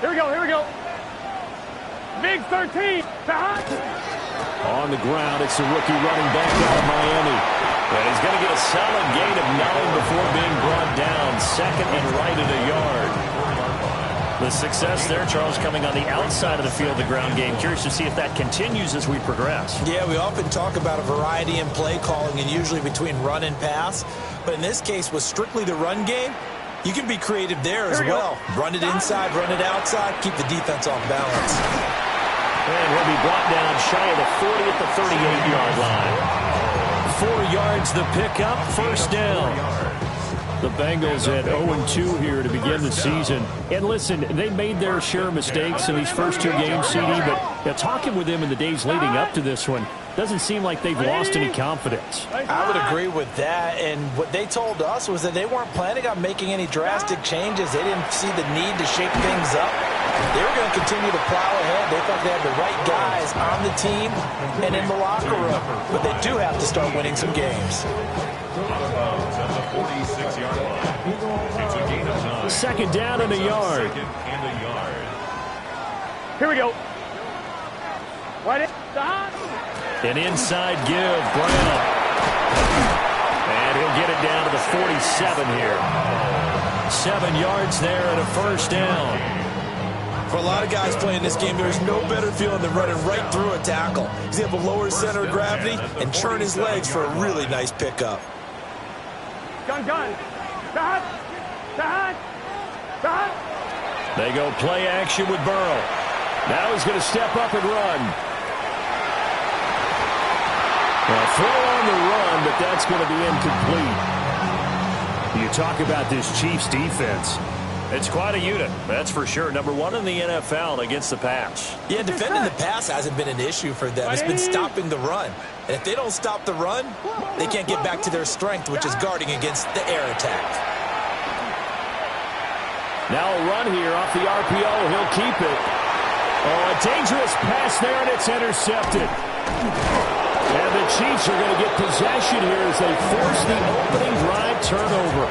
Here we go, here we go. Big 13. On the ground, it's the rookie running back out of Miami. And he's going to get a solid gain of 9 before being brought down. Second and right at a yard. The success there, Charles, coming on the outside of the field, the ground game. Curious to see if that continues as we progress. Yeah, we often talk about a variety in play calling and usually between run and pass. But in this case, with strictly the run game, you can be creative there as well. Run it inside, run it outside, keep the defense off balance. And he'll be brought down shy of the 40 at the 38-yard line. 4 yards the pickup, first down. The Bengals at 0-2 here to begin the season. And listen, they made their share of mistakes in these first 2 games, CD, but talking with them in the days leading up to this one, doesn't seem like they've lost any confidence. I would agree with that, and what they told us was that they weren't planning on making any drastic changes. They didn't see the need to shake things up. They were going to continue to plow ahead. They thought they had the right guys on the team and in the locker room, but they do have to start winning some games. Second down and a yard. Here we go. An inside give, Brown. And he'll get it down to the 47 here. 7 yards there and a first down. For a lot of guys playing this game, there's no better feeling than running right through a tackle. He's able to lower his center of gravity and churn his legs for a really nice pickup. Gun. They go play action with Burrow. Now he's going to step up and run. Well, throw on the run, but that's going to be incomplete. You talk about this Chiefs defense. It's quite a unit, that's for sure. Number 1 in the NFL against the pass. Yeah, defending the pass hasn't been an issue for them. It's been stopping the run. And if they don't stop the run, they can't get back to their strength, which is guarding against the air attack. Now a run here off the RPO. He'll keep it. Oh, a dangerous pass there, and it's intercepted. And the Chiefs are going to get possession here as they force the opening drive turnover.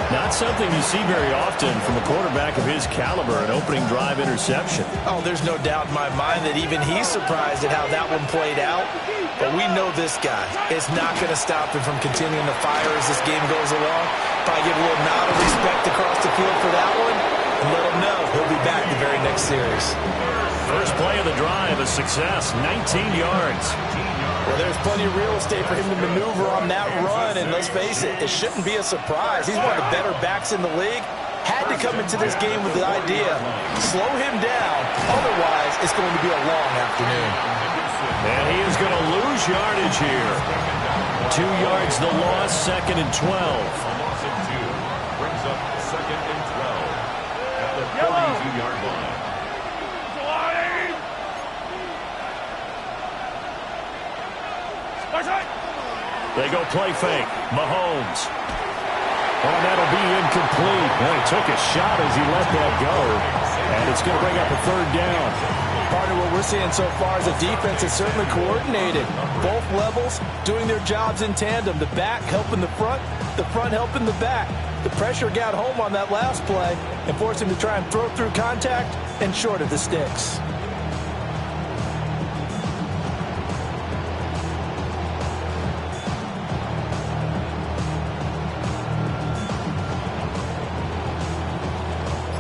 Not something you see very often from a quarterback of his caliber, an opening drive interception. Oh, there's no doubt in my mind that even he's surprised at how that one played out. But we know this guy is not going to stop him from continuing to fire as this game goes along. Probably give a little nod of respect across the field for that one and let him know he'll be back the very next series. First play of the drive, a success, 19 yards. Well, there's plenty of real estate for him to maneuver on that run, and let's face it, it shouldn't be a surprise. He's one of the better backs in the league. Had to come into this game with the idea, slow him down, otherwise it's going to be a long afternoon. And he is going to lose yardage here. 2 yards the loss, second and 12. Brings up second and 12 at the 42-yard line. They go play fake. Mahomes. Oh, that'll be incomplete. Well, he took a shot as he let that go. And it's going to bring up a third down. Part of what we're seeing so far is a defense that's certainly coordinated. Both levels doing their jobs in tandem. The back helping the front helping the back. The pressure got home on that last play and forced him to try and throw through contact and short of the sticks.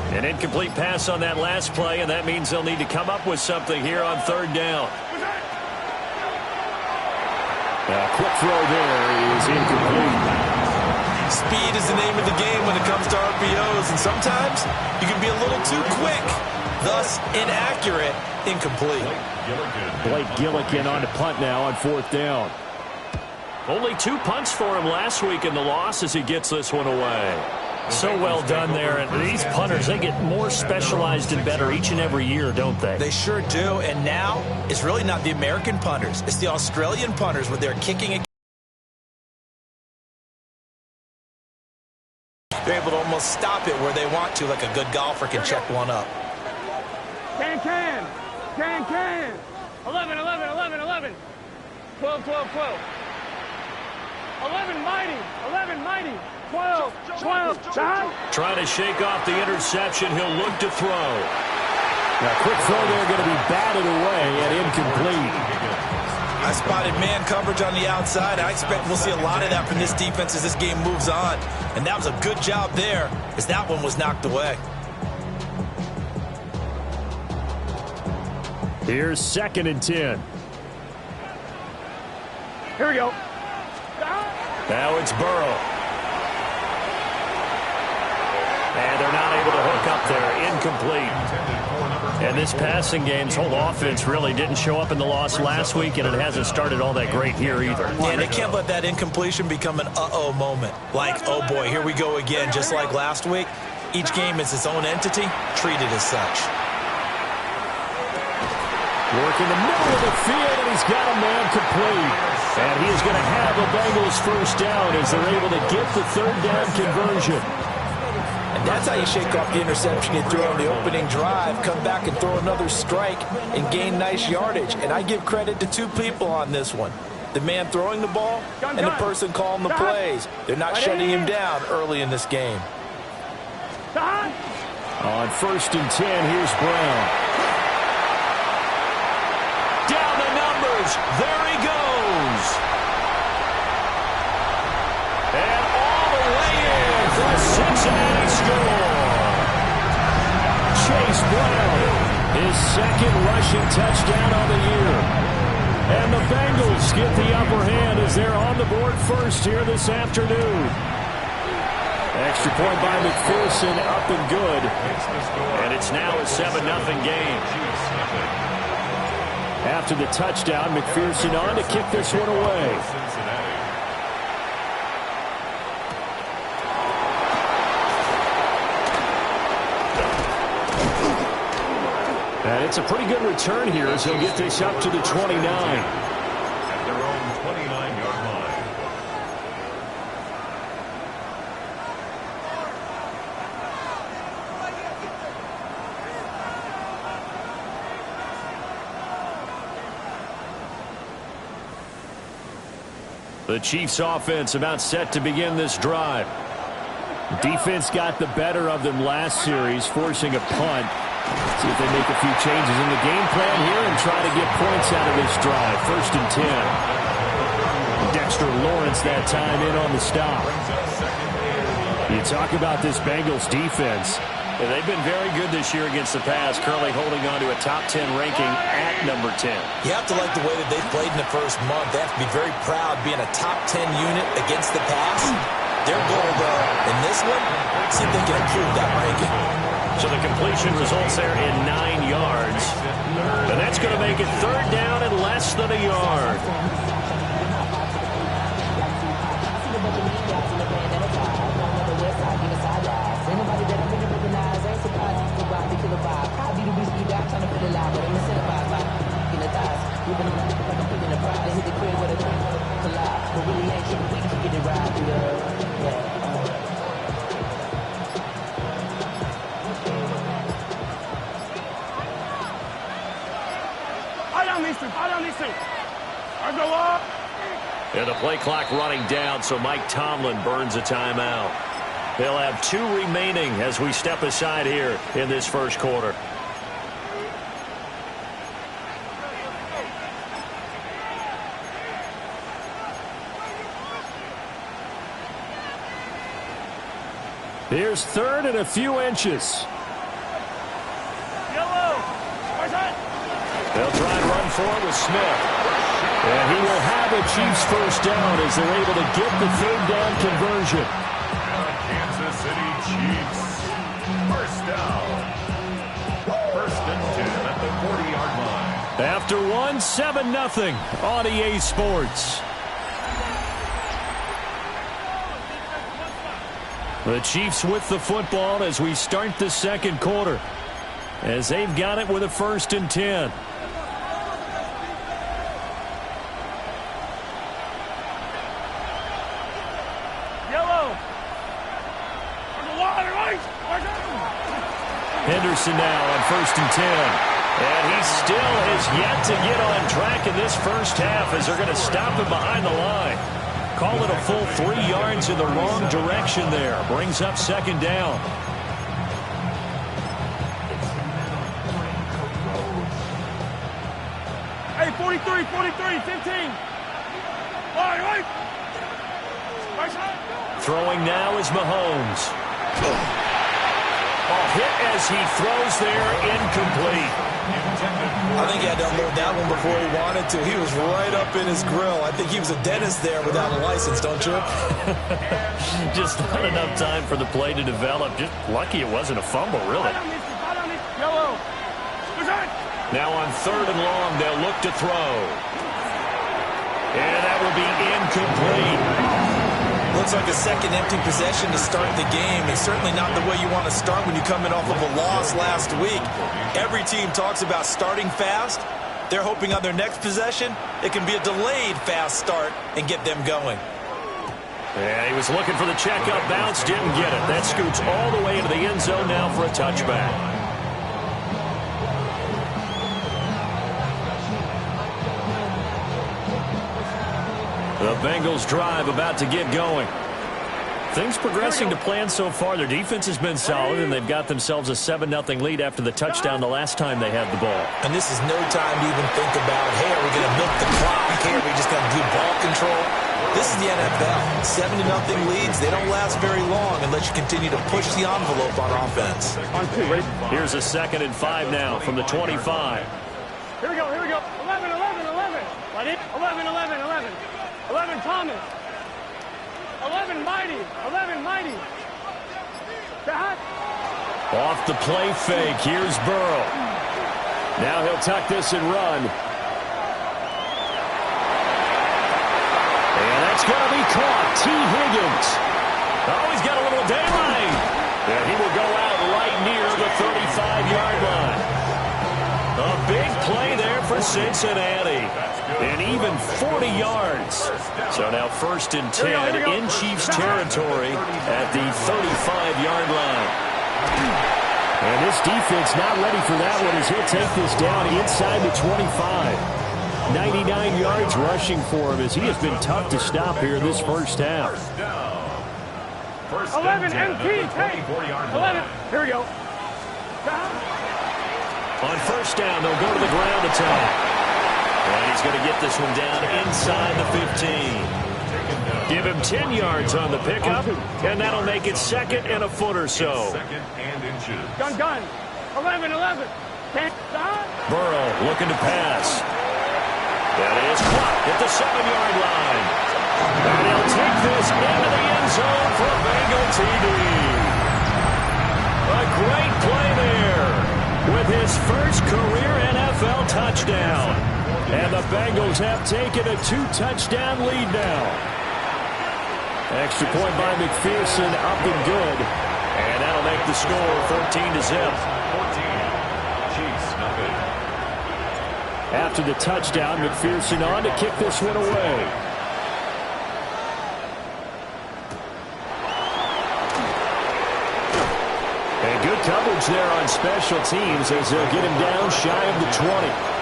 An incomplete pass on that last play, and that means they'll need to come up with something here on third down. A quick throw there is incomplete. Speed is the name of the game when it comes to RPOs, and sometimes you can be a little too quick, thus inaccurate, incomplete. Blake Gillikin on to punt now on fourth down. Only 2 punts for him last week in the loss as he gets this one away. So well done there. And these punters, they get more specialized and better each and every year, don't they? They sure do. And now it's really not the American punters. It's the Australian punters with their kicking and they're able to almost stop it where they want to, like a good golfer can check one up. Can. 11. 12. 11 mighty. 12, 12, down. Trying to shake off the interception. He'll look to throw. Now, quick throw there, going to be batted away and incomplete. I spotted man coverage on the outside. I expect we'll see a lot of that from this defense as this game moves on. And that was a good job there as that one was knocked away. Here's 2nd and 10. Here we go. Now it's Burrow. And they're not able to hook up there. Incomplete. And this passing game's whole offense really didn't show up in the loss last week, and it hasn't started all that great here either. And they can't let that incompletion become an uh-oh moment. Like, oh boy, here we go again. Just like last week, each game is its own entity, treated as such. Work in the middle of the field, and he's got a man complete. And he is going to have the Bengals first down as they're able to get the 3rd down conversion. And that's how you shake off the interception you threw on the opening drive, come back and throw another strike and gain nice yardage. And I give credit to 2 people on this one. The man throwing the ball and the person calling the plays. They're not shutting him down early in this game. On 1st and 10, here's Brown. Down the numbers. There he goes. And all the way in for a Cincinnati score. Chase Brown, his 2nd rushing touchdown on the year. And the Bengals get the upper hand as they're on the board first here this afternoon. Extra point by McPherson, up and good. And it's now a 7-0 game. After the touchdown, McPherson on to kick this one away. And it's a pretty good return here as he'll get this up to the 29. At their own 29-yard line. The Chiefs offense about set to begin this drive. Defense got the better of them last series, forcing a punt. See if they make a few changes in the game plan here and try to get points out of this drive. 1st and 10. Dexter Lawrence that time in on the stop. You talk about this Bengals defense. They've been very good this year against the pass, currently holding on to a top 10 ranking at number 10. You have to like the way that they've played in the first month. They have to be very proud being a top 10 unit against the pass. Their goal, though, in this one, see if they can improve that ranking. So the completion results there in 9 yards. And that's going to make it 3rd down and less than a yard. I go up. And the play clock running down, so Mike Tomlin burns a timeout. They'll have 2 remaining as we step aside here in this first quarter. Here's 3rd and a few inches. They'll try and run for it with Smith. And he will have a Chiefs first down as they're able to get the 3rd down conversion. Kansas City Chiefs. First down. 1st and 10 at the 40-yard line. After 7-0 on EA Sports. The Chiefs with the football as we start the second quarter, as they've got it with a 1st and 10. Henderson now on 1st and 10. And he still has yet to get on track in this first half as they're going to stop him behind the line. Call it a full 3 yards in the wrong direction there. Brings up second down. Hey, 43, 43, 15. Right. Right side. Throwing now is Mahomes. Hit as he throws there, incomplete. I think he had to unload that one before he wanted to. He was right up in his grill. I think he was a dentist there without a license, don't you? Just not enough time for the play to develop. Just lucky it wasn't a fumble, really. Yellow. Now on 3rd and long, they'll look to throw. And that will be incomplete. Looks like a second empty possession to start the game, and certainly not the way you want to start when you come in off of a loss last week. Every team talks about starting fast. They're hoping on their next possession, it can be a delayed fast start and get them going. Yeah, he was looking for the checkup bounce, didn't get it. That scoots all the way into the end zone now for a touchback. The Bengals drive about to get going. Things progressing to plan so far. Their defense has been solid, and they've got themselves a 7-0 lead after the touchdown the last time they had the ball. And this is no time to even think about, hey, are we going to milk the clock? Hey, are we just going to do ball control? This is the NFL. 7-0 leads, they don't last very long unless you continue to push the envelope on offense. Here's a 2nd and 5 now from the 25. Here we go. 11. 11 Thomas. 11 Mighty. 11 Mighty. Off the play fake. Here's Burrow. Now he'll tuck this and run. And that's going to be caught. T. Higgins. Oh, he's got a little daylight. And he will go out right near the 35-yard line. A big play there for Cincinnati. And even 40 yards. So now 1st and 10 in Chiefs territory at the 35-yard line. And this defense not ready for that one as he'll take this down inside the 25. 99 yards rushing for him as he has been tough to stop here in this first half. 11 MP. 11. Here we go. On 1st down, they'll go to the ground attack. And he's going to get this one down inside the 15. Give him 10 yards on the pickup, and that'll make it 2nd and a foot or so. Gun. 11. Burrow looking to pass. That is caught at the 7-yard line. And he'll take this into the end zone for a Bengal TD. A great play there with his first career NFL touchdown. And the Bengals have taken a 2-touchdown lead now. Extra point by McPherson, up and good. And that'll make the score 14-0. 14. Chiefs, nothing. After the touchdown, McPherson on to kick this one away. And good coverage there on special teams as they'll get him down shy of the 20.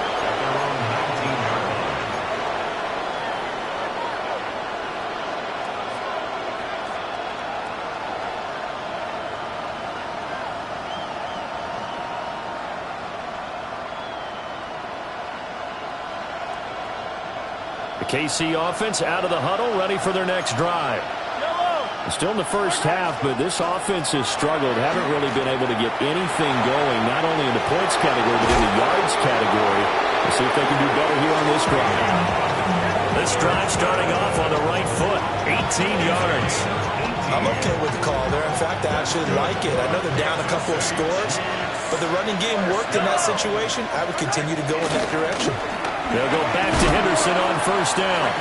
KC offense out of the huddle, ready for their next drive. Still in the first half, but this offense has struggled. Haven't really been able to get anything going, not only in the points category, but in the yards category. Let's see if they can do better here on this drive. This drive starting off on the right foot, 18 yards. I'm okay with the call there. In fact, I actually like it. I know they're down a couple of scores, but the running game worked in that situation. I would continue to go in that direction. They'll go back to Henderson on 1st down.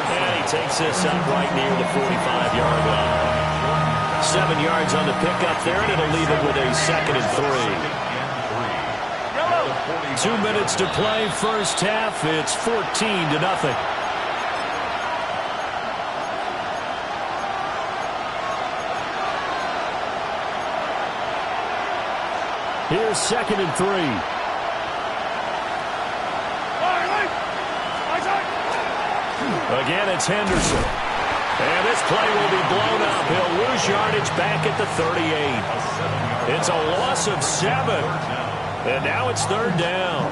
And he takes this up right near the 45-yard line. 7 yards on the pickup there, and it'll leave it with a 2nd and 3. 2 minutes to play, first half. It's 14-0. Here's 2nd and 3. Again, it's Henderson. And this play will be blown up. He'll lose yardage back at the 38. It's a loss of 7. And now it's 3rd down.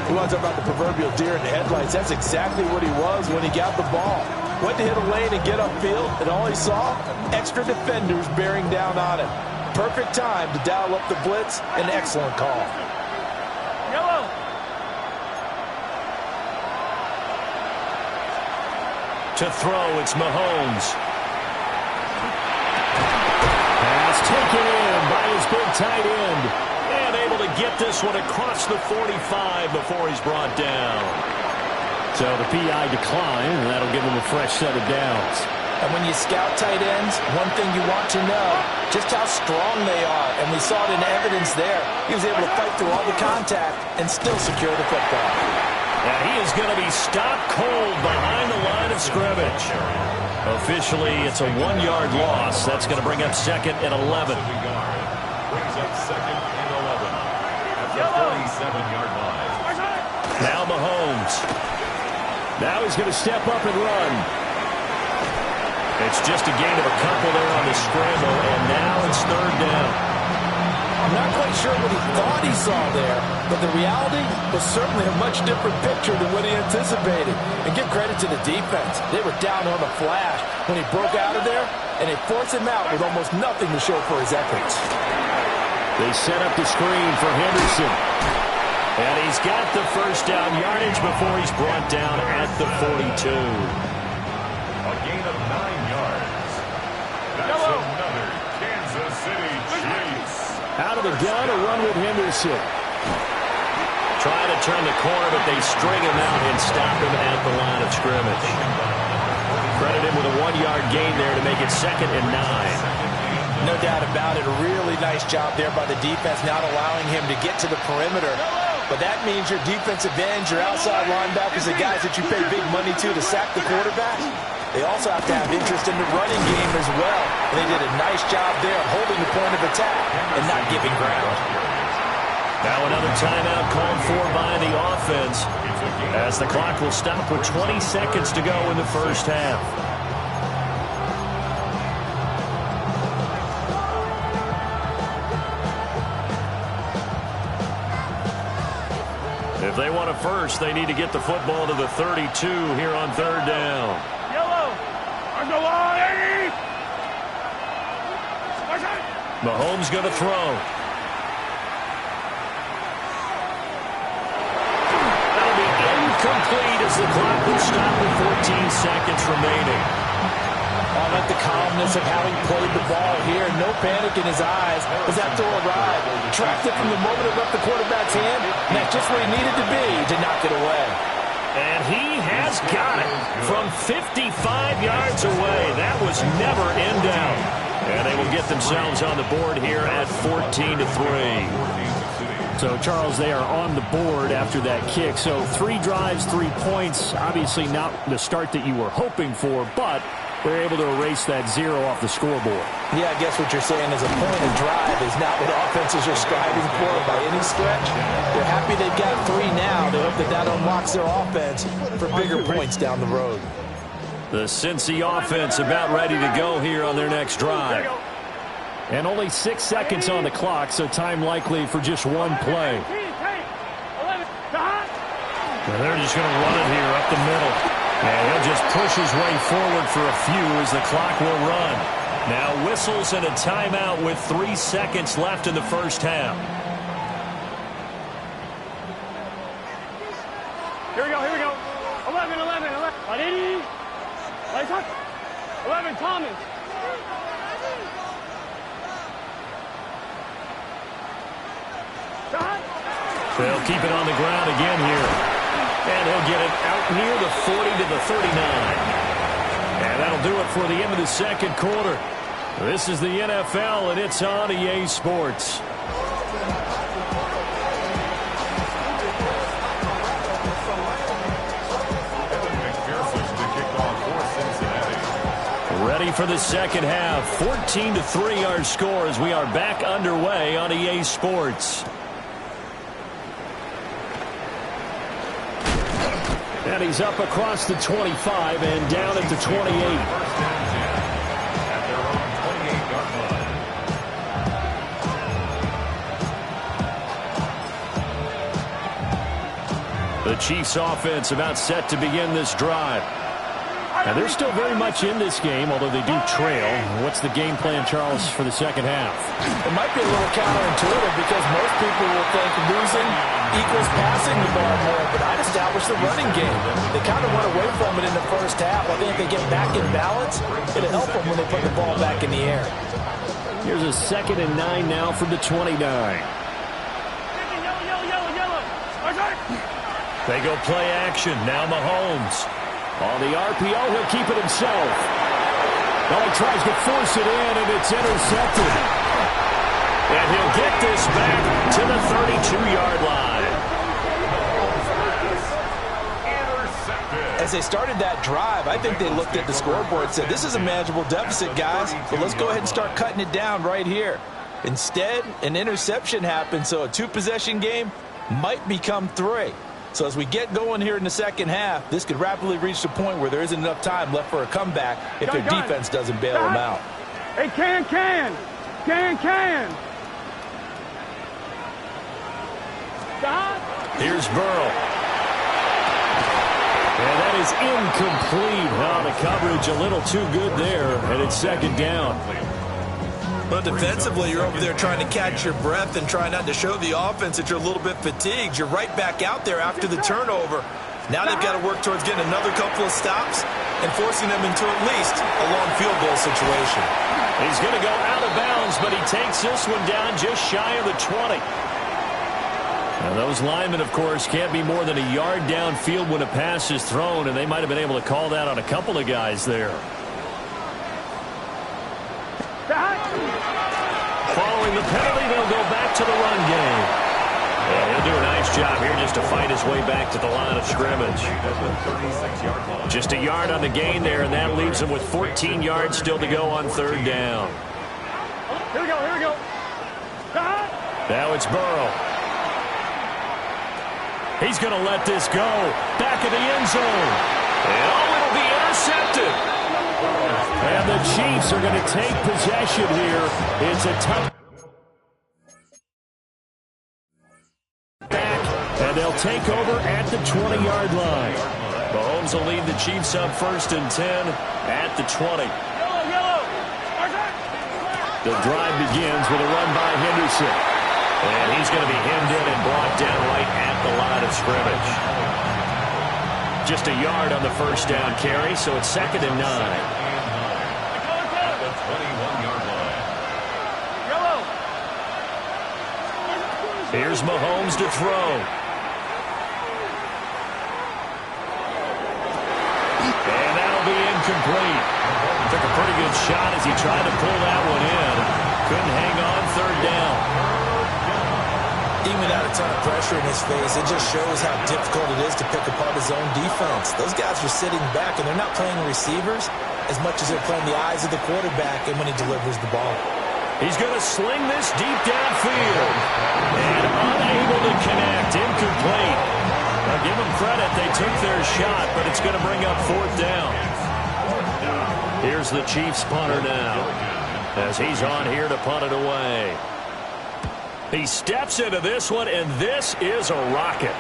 We want to talk about the proverbial deer in the headlights. That's exactly what he was when he got the ball. Went to hit a lane and get upfield, and all he saw, extra defenders bearing down on him. Perfect time to dial up the blitz. An excellent call. Yellow. To throw, it's Mahomes. Pass taken in by his big tight end. And able to get this one across the 45 before he's brought down. So the PI decline, and that'll give him a fresh set of downs. And when you scout tight ends, one thing you want to know, just how strong they are. And we saw it in evidence there. He was able to fight through all the contact and still secure the football. And he is going to be stopped cold behind the line of scrimmage. Officially, it's a 1-yard loss. That's going to bring up 2nd and 11. Brings up 2nd and 11 at the 37-yard line. Now Mahomes. Now he's going to step up and run. It's just a gain of a couple there on the scramble, and now it's 3rd down. I'm not quite sure what he thought he saw there, but the reality was certainly a much different picture than what he anticipated. And give credit to the defense. They were down on the flash when he broke out of there, and they forced him out with almost nothing to show for his efforts. They set up the screen for Henderson. And he's got the 1st down yardage before he's brought down at the 42. A gain of 9 yards. That's another Kansas City Chiefs. Out of the gun, a run with Henderson. Trying to turn the corner, but they string him out and stop him at the line of scrimmage. Credit him with a 1-yard gain there to make it 2nd and 9. No doubt about it. A really nice job there by the defense, not allowing him to get to the perimeter. But that means your defensive ends, your outside linebackers, the guys that you pay big money to sack the quarterback, they also have to have interest in the running game as well. And they did a nice job there of holding the point of attack and not giving ground. Now another timeout called for by the offense as the clock will stop with 20 seconds to go in the 1st half. If they want a first, they need to get the football to the 32 here on 3rd down. Yellow. On the line. Mahomes going to throw. That'll be incomplete as the clock will stop with 14 seconds remaining. I like the calmness of how he played the ball here. No panic in his eyes as that throw arrived. Tracked it from the moment it left the quarterback's hand, and that's just where he needed to be to knock it away. And he has got it from 55 yards away. That was never in doubt. And they will get themselves on the board here at 14-3. So, Charles, they are on the board after that kick. So 3 drives, 3 points. Obviously not the start that you were hoping for, but they're able to erase that 0 off the scoreboard. Yeah, I guess what you're saying is a point of drive is not what offenses are striving for by any stretch. They're happy they've got 3 now. They hope that unlocks their offense for bigger points down the road. The Cincy offense about ready to go here on their next drive. And only 6 seconds on the clock, so time likely for just 1 play. And they're just going to run it here up the middle. And he'll just push his way forward for a few as the clock will run. Now whistles and a timeout with 3 seconds left in the 1st half. Here we go, here we go. 11. 11. Lights up. 11, Thomas. They'll keep it on the ground again here. And he'll get it out near the 40 to the 39. And that'll do it for the end of the 2nd quarter. This is the NFL, and it's on EA Sports. Ready for the 2nd half. 14-3 our score as we are back underway on EA And he's up across the 25 and down at the 28. At their own 28-yard line. The Chiefs offense about set to begin this drive. And they're still very much in this game, although they do trail. What's the game plan, Charles, for the second half? It might be a little counterintuitive because most people will think losing equals passing the ball more, but I'd establish the running game. They kind of went away from it in the first half. I think if they get back in balance, it'll help them when they put the ball back in the air. Here's a 2nd and 9 now from the 29. They go play action. Now Mahomes. On the RPO, he'll keep it himself. Well, he tries to force it in, and it's intercepted. And he'll get this back to the 32-yard line. As they started that drive, I think they looked at the scoreboard and said, this is a manageable deficit, guys, but let's go ahead and start cutting it down right here. Instead, an interception happened, so a 2-possession game might become 3. So as we get going here in the second half, this could rapidly reach the point where there isn't enough time left for a comeback if their defense doesn't bail them out. Hey, can. Here's Burrow. And that is incomplete. Now the coverage a little too good there, and it's 2nd down. But defensively, you're over there trying to catch your breath and try not to show the offense that you're a little bit fatigued. You're right back out there after the turnover. Now they've got to work towards getting another couple of stops and forcing them into at least a long field goal situation. He's going to go out of bounds, but he takes this one down just shy of the 20. Now those linemen, of course, can't be more than a yard downfield when a pass is thrown, and they might have been able to call that on a couple of guys there. Following the penalty, they'll go back to the run game. And he'll do a nice job here just to fight his way back to the line of scrimmage. Just a yard on the gain there, and that leaves him with 14 yards still to go on 3rd down. Here we go. Now it's Burrow. He's going to let this go. Back of the end zone. And it'll be intercepted. And the Chiefs are going to take possession here. It's a tough back, and they'll take over at the 20-yard line. Mahomes will lead the Chiefs up 1st and 10 at the 20. The drive begins with a run by Henderson. And he's going to be hemmed in and brought down right at the line of scrimmage. Just a yard on the 1st down carry, so it's 2nd and 9. Here's Mahomes to throw. And that'll be incomplete. Took a pretty good shot as he tried to pull that one in. Couldn't hang on 3rd down. Even without a ton of pressure in his face, it just shows how difficult it is to pick apart his own defense. Those guys are sitting back, and they're not playing receivers as much as they're playing the eyes of the quarterback and when he delivers the ball. He's going to sling this deep downfield. And unable to connect. Incomplete. Now give them credit. They took their shot, but it's going to bring up 4th down. Here's the Chiefs punter now, as he's on here to punt it away. He steps into this one, and this is a rocket.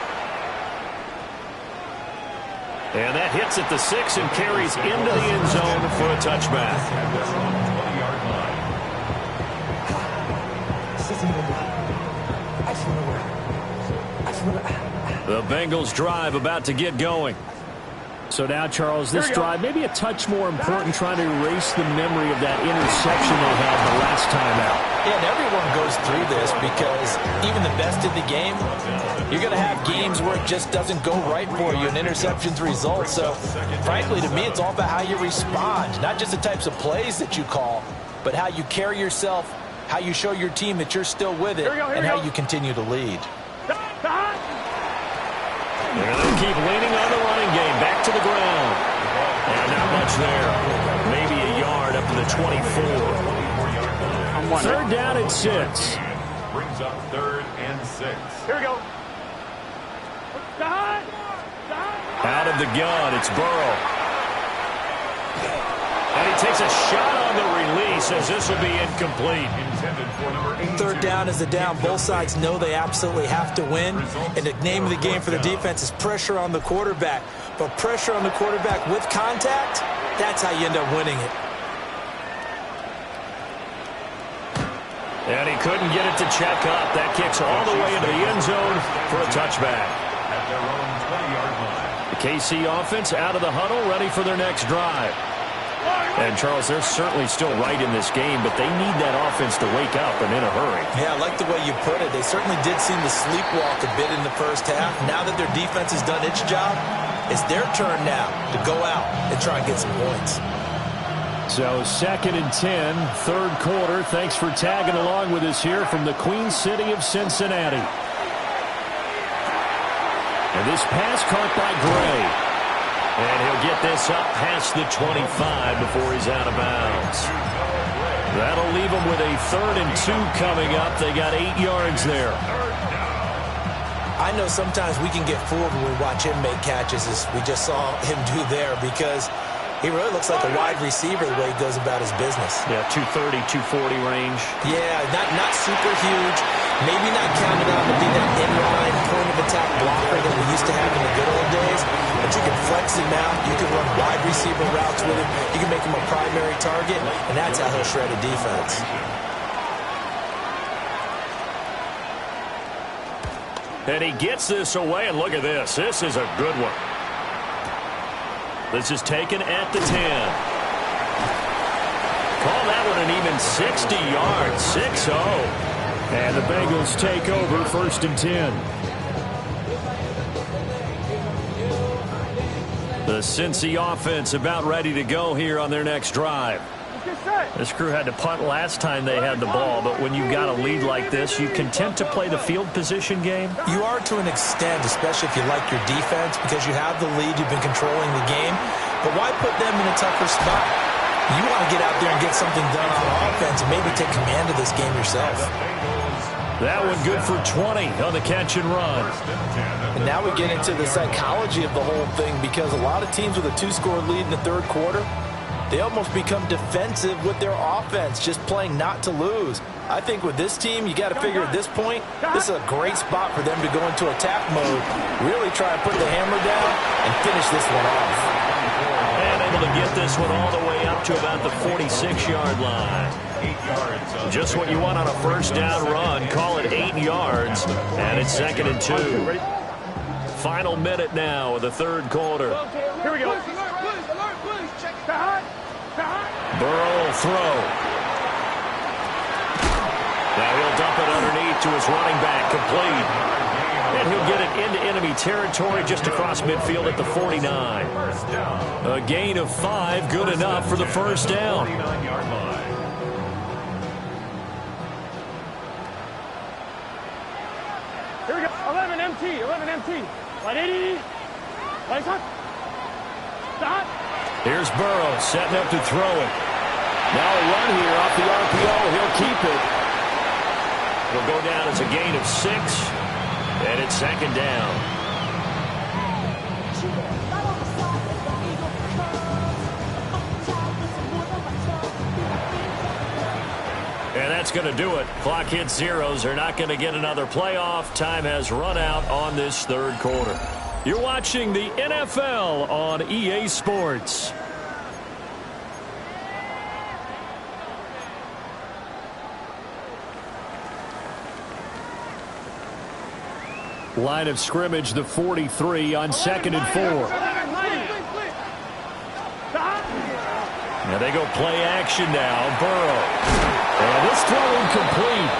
And that hits at the 6 and carries into the end zone for a touchback. The Bengals drive about to get going. So now, Charles, this drive maybe a touch more important, trying to erase the memory of that interception they had the last time out. Yeah, and everyone goes through this because even the best in the game, you're going to have games where it just doesn't go right for you, and interceptions result. So, frankly, to me, it's all about how you respond, not just the types of plays that you call, but how you carry yourself, how you show your team that you're still with it, and how you continue to lead. And they'll keep leaning on the running game. Back to the ground. And not much there. Maybe a yard up to the 24. 3rd down and 6. Brings up 3rd and 6. Here we go. Out of the gun, it's Burrow. And he takes a shot on the release as this will be incomplete. Third down is the down. Both sides know they absolutely have to win. And the name of the game for the defense is pressure on the quarterback. But pressure on the quarterback with contact, that's how you end up winning it. And he couldn't get it to check up. That kicks all the way into the end zone for a touchback. At their own 20-yard line. The KC offense out of the huddle, ready for their next drive. And, Charles, they're certainly still right in this game, but they need that offense to wake up and in a hurry. Yeah, I like the way you put it. They certainly did seem to sleepwalk a bit in the first half. Now that their defense has done its job, it's their turn now to go out and try and get some points. So 2nd and 10, third quarter. Thanks for tagging along with us here from the Queen City of Cincinnati. And this pass caught by Gray. And he'll get this up past the 25 before he's out of bounds. That'll leave him with a 3rd and 2 coming up. They got 8 yards there. I know sometimes we can get fooled when we watch him make catches, as we just saw him do there, because he really looks like a wide receiver the way he goes about his business. Yeah, 230, 240 range. Yeah, not super huge. Maybe not counted on to be that inline point-of-attack blocker that we used to have in the good old days. But you can flex him out. You can run wide receiver routes with him. You can make him a primary target, and that's how he'll shred a defense. And he gets this away, and look at this. This is a good one. This is taken at the 10. Call that one an even 60 yards, 6-0. And the Bengals take over 1st and 10. The Cincy offense about ready to go here on their next drive. This crew had to punt last time they had the ball, but when you've got a lead like this, you content to play the field position game? You are to an extent, especially if you like your defense, because you have the lead, you've been controlling the game. But why put them in a tougher spot? You want to get out there and get something done on offense and maybe take command of this game yourself. That one good for 20 on the catch and run. And now we get into the psychology of the whole thing, because a lot of teams with a 2-score lead in the third quarter, they almost become defensive with their offense, just playing not to lose. I think with this team, you got to figure at this point, this is a great spot for them to go into attack mode, really try and put the hammer down and finish this one off. And able to get this one all the way up to about the 46-yard line. 8 yards. Just what you want on a first down run. Call it 8 yards, and it's 2nd and 2. Final minute now of the third quarter. Here we go. Burrow will throw. Now he'll dump it underneath to his running back, complete. And he'll get it into enemy territory just across midfield at the 49. A gain of 5, good enough for the first down. Here we go. 11 MT. 11 MT. Whodey. Lights up. Stop. Here's Burrow setting up to throw it. Now a run here off the RPO. He'll keep it. It'll go down as a gain of 6. And it's 2nd down. And that's going to do it. Clock hits zeros. They're not going to get another playoff. Time has run out on this third quarter. You're watching the NFL on EA Sports. Line of scrimmage, the 43 on 2nd and 4. Now they go play action now. Burrow. And this throw incomplete.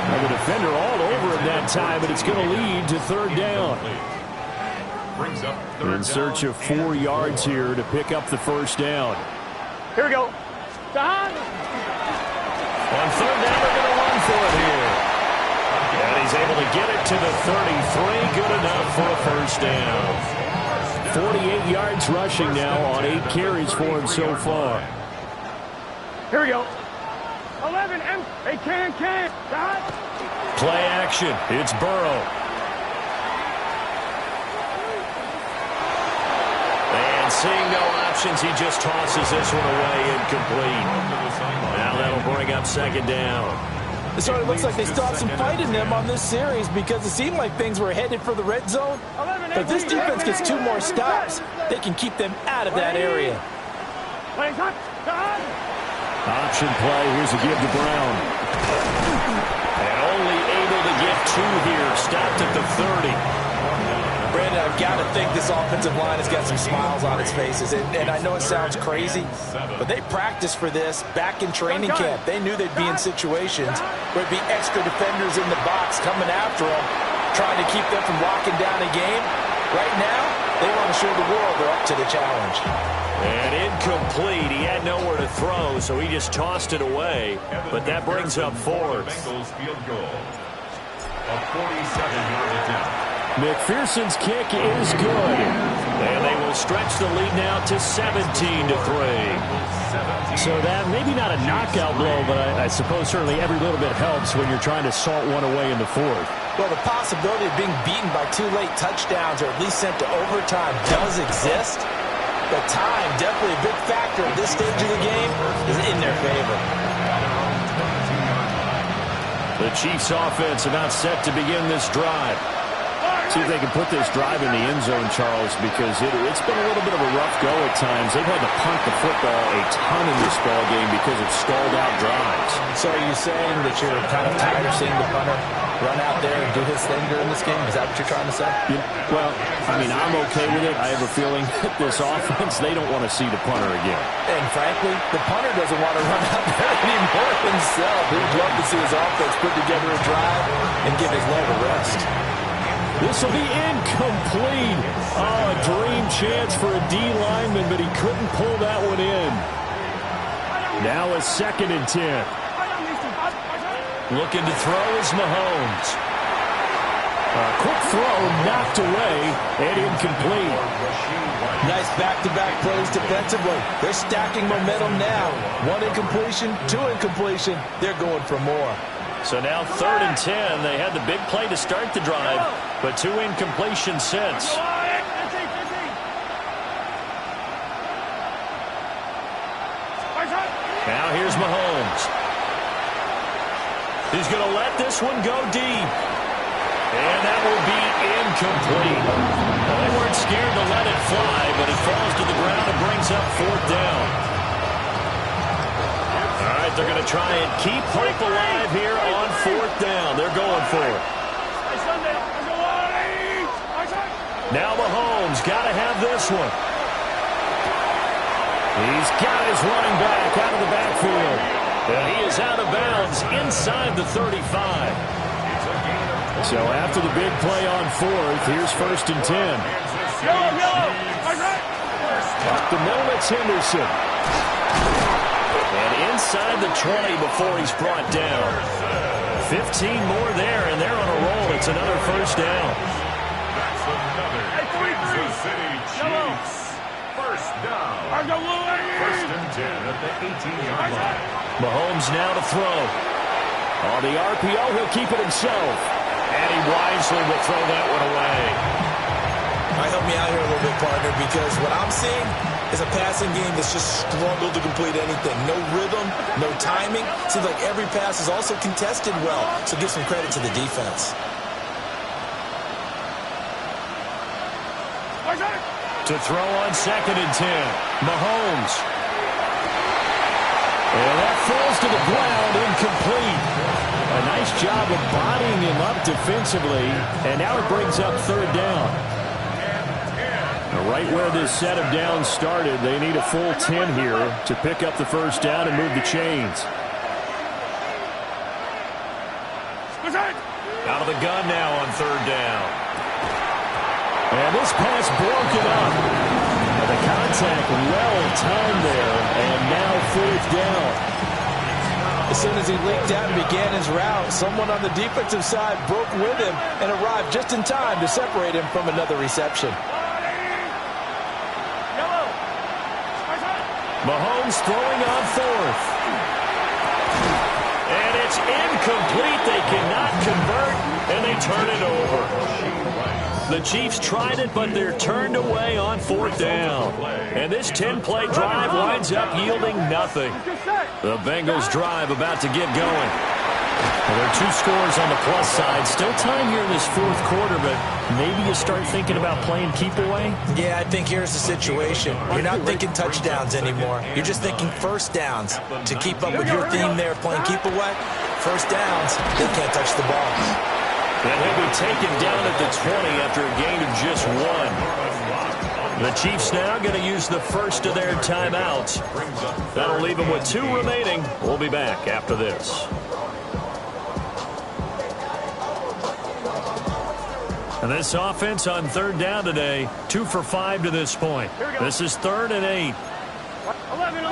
Now the defender all over him that time, but it's going to lead to 3rd down. In search of 4 yards here to pick up the first down. Here we go. Stop. On 3rd down, they're going to run for it here. And he's able to get it to the 33. Good enough for a first down. 48 yards rushing now on 8 carries for him so far. Here we go. 11 M. They can. Stop. Play action. It's Burrow. And seeing no options, he just tosses this one away incomplete. Now that'll bring up second down. It sort of looks like they stopped some fight in them on this series because it seemed like things were headed for the red zone. But if this defense gets 2 more stops, they can keep them out of that area. Option play. Here's a give to Brown. And only able to get 2 here. Stopped at the 30. Brandon, I've got to think this offensive line has got some smiles on its faces. And I know it sounds crazy, but they practiced for this back in training camp. They knew they'd be in situations where it'd be extra defenders in the box coming after them, trying to keep them from locking down a game. Right now, they want to show the world they're up to the challenge. And incomplete. He had nowhere to throw, so he just tossed it away. But that brings up 4th. Bengals field goal. A 47-yard attempt. McPherson's kick is good. And they will stretch the lead now to 17-3. So that, maybe not a knockout blow, but I suppose certainly every little bit helps when you're trying to salt one away in the 4th. Well, the possibility of being beaten by 2 late touchdowns or at least sent to overtime does exist. But time, definitely a big factor at this stage of the game, is in their favor. The Chiefs offense about set to begin this drive. See if they can put this drive in the end zone, Charles, because it's been a little bit of a rough go at times. They've had to punt the football a ton in this ball game because of stalled out drives. So are you saying that you're kind of tired of seeing the punter run out there and do his thing during this game? Is that what you're trying to say? Yeah, well, I mean, I'm okay with it. I have a feeling that this offense, they don't want to see the punter again. And frankly, the punter doesn't want to run out there anymore himself. He'd love to see his offense put together a drive and give his leg a rest. This will be incomplete. Oh, a dream chance for a D lineman, but he couldn't pull that one in. Now a 2nd and 10. Looking to throw is Mahomes. A quick throw knocked away and incomplete. Nice back-to-back plays defensively. They're stacking momentum now. 1 incompletion, 2 incompletion. They're going for more. So now 3rd and 10. They had the big play to start the drive, but 2 incompletions since. Now here's Mahomes. He's going to let this one go deep. And that will be incomplete. Well, they weren't scared to let it fly, but it falls to the ground and brings up 4th down. All right, they're going to try and keep hope alive here on 4th down. They're going for it. Now Mahomes got to have this one. He's got his running back out of the backfield. And he is out of bounds inside the 35. So after the big play on 4th, here's 1st and 10. Up the middle, it's Henderson. And inside the 20 before he's brought down. 15 more there, and they're on a roll. It's another 1st down. That's another Kansas City Chiefs. 1st down. 1st and 10 at the 18-yard line. Mahomes now to throw. On the RPO, he'll keep it himself. And he wisely will throw that one away. All right, help me out here a little bit, partner, because what I'm seeing is a passing game that's just struggled to complete anything. No rhythm, no timing. Seems like every pass is also contested well, so give some credit to the defense. To throw on 2nd and 10. Mahomes. And that falls to the ground, incomplete. A nice job of bodying him up defensively, and now it brings up 3rd down. Right where this set of downs started, they need a full 10 here to pick up the 1st down and move the chains. Out of the gun now on 3rd down. And this pass broken up. The contact well timed there, and now 4th down. As soon as he leaked out and began his route, someone on the defensive side broke with him and arrived just in time to separate him from another reception. Mahomes throwing on 4th. And it's incomplete. They cannot convert, and they turn it over. The Chiefs tried it, but they're turned away on 4th down. And this 10-play drive winds up yielding nothing. The Bengals drive about to get going. Well, there are 2 scores on the plus side. Still time here in this 4th quarter, but maybe you start thinking about playing keep away? Yeah, I think here's the situation. You're not thinking touchdowns anymore. You're just thinking first downs. To keep up with your theme there, playing keep away, first downs, they can't touch the ball. And he'll be taken down at the 20 after a gain of just 1. The Chiefs now going to use the first of their timeouts. That'll leave them with 2 remaining. We'll be back after this. And this offense on 3rd down today, 2 for 5 to this point. This is 3rd and 8. 11.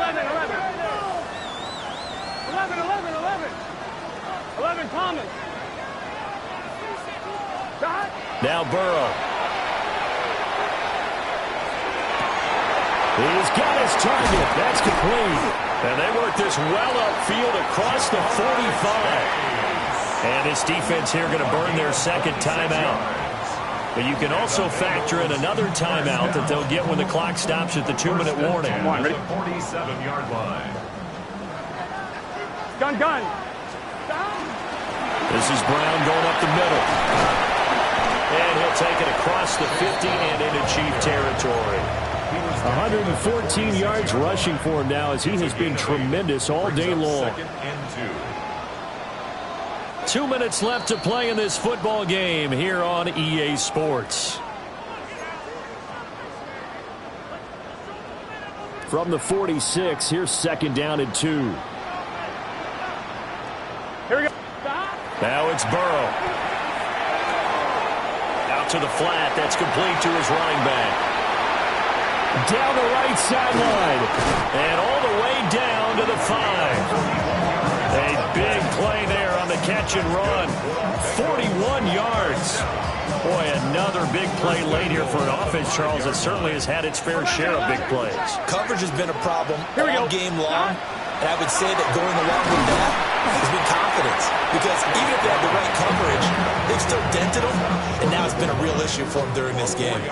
11, Thomas. Now Burrow. He's got his target. That's complete. And they work this well upfield across the 45. And this defense here going to burn their 2nd timeout. But you can also factor in another timeout that they'll get when the clock stops at the 2-minute warning. Come on, ready? 47-yard line. Gun. This is Brown going up the middle. And he'll take it across the 50 and into Chief territory. 114 yards rushing for him now as he has been tremendous all day long. 2nd and 2. 2 minutes left to play in this football game here on EA Sports. From the 46, here's 2nd down and 2. Here we go. Now it's Burrow. Out to the flat. That's complete to his running back. Down the right sideline. And all the way down to the 5. A big play there on the catch and run. 41 yards. Boy, another big play late here for an offense, Charles, that certainly has had its fair share of big plays. Coverage has been a problem all game long. And I would say that going along with that has been confidence. Because even if they had the right coverage, they've still dented them. And now it's been a real issue for them during this game.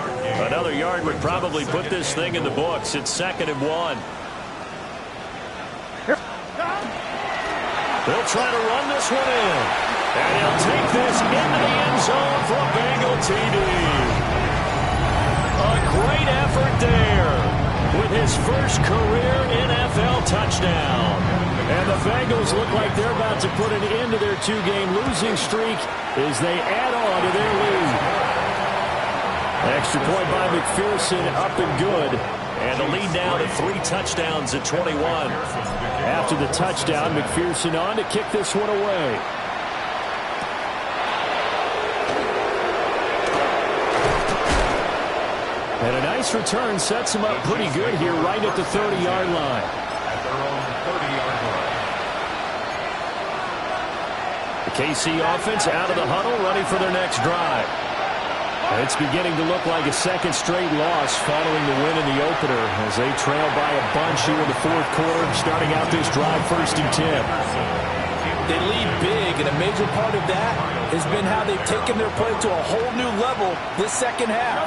Another yard would probably put this thing in the books. It's 2nd and 1. They'll try to run this one in. And he'll take this into the end zone for a Bengal TD. A great effort there with his first career NFL touchdown. And the Bengals look like they're about to put an end to their 2-game losing streak as they add on to their lead. Extra point by McPherson, up and good. And the lead now to 3 touchdowns at 21. After the touchdown, McPherson on to kick this one away. And a nice return sets him up pretty good here right at the 30-yard line. At their own 30-yard line. The KC offense out of the huddle, ready for their next drive. It's beginning to look like a 2nd straight loss following the win in the opener as they trail by a bunch here in the 4th quarter, starting out this drive 1st and 10. They lead big, and a major part of that has been how they've taken their play to a whole new level this 2nd half.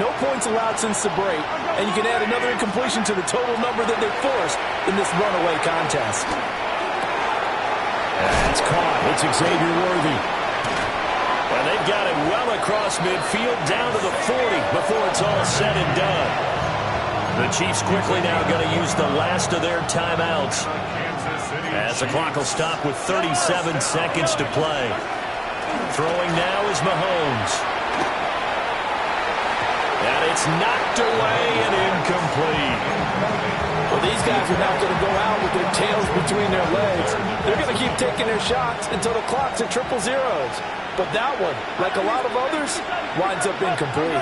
No points allowed since the break, and you can add another incompletion to the total number that they forced in this runaway contest. That's caught. It's Xavier Worthy. And they've got it well across midfield, down to the 40 before it's all said and done. The Chiefs quickly now going to use the last of their timeouts as the clock will stop with 37 seconds to play. Throwing now is Mahomes. And it's knocked away and incomplete. Well, these guys are not going to go out with their tails between their legs. They're going to keep taking their shots until the clock's at 000. But that one, like a lot of others, winds up incomplete.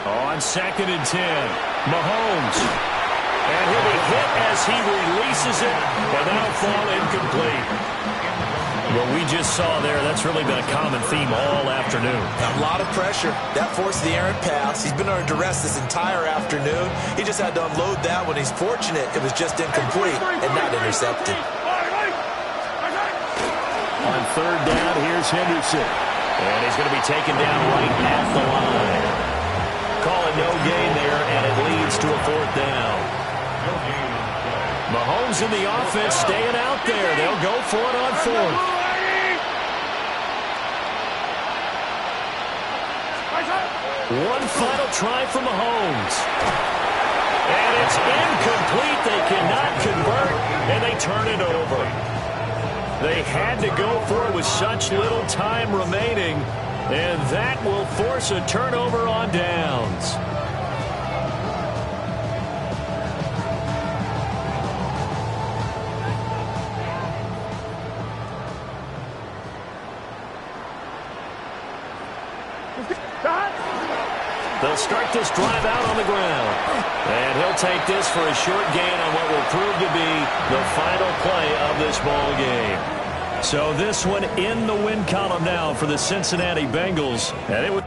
On 2nd and 10, Mahomes. And he'll be hit as he releases it, and that'll fall incomplete. What we just saw there, that's really been a common theme all afternoon. A lot of pressure. That forced the errant pass. He's been under duress this entire afternoon. He just had to unload that one. He's fortunate it was just incomplete and not intercepted. On third down. Here's Henderson. And he's going to be taken down right at the line. Call it no gain there, and it leads to a fourth down. Mahomes and the offense staying out there. They'll go for it on fourth. One final try for Mahomes. And it's incomplete. They cannot convert, and they turn it over. They had to go for it with such little time remaining, and that will force a turnover on downs. They'll start this drive out on the ground. And he'll take this for a short gain on what will prove to be the final play of this ball game. So this one in the win column now for the Cincinnati Bengals. And it would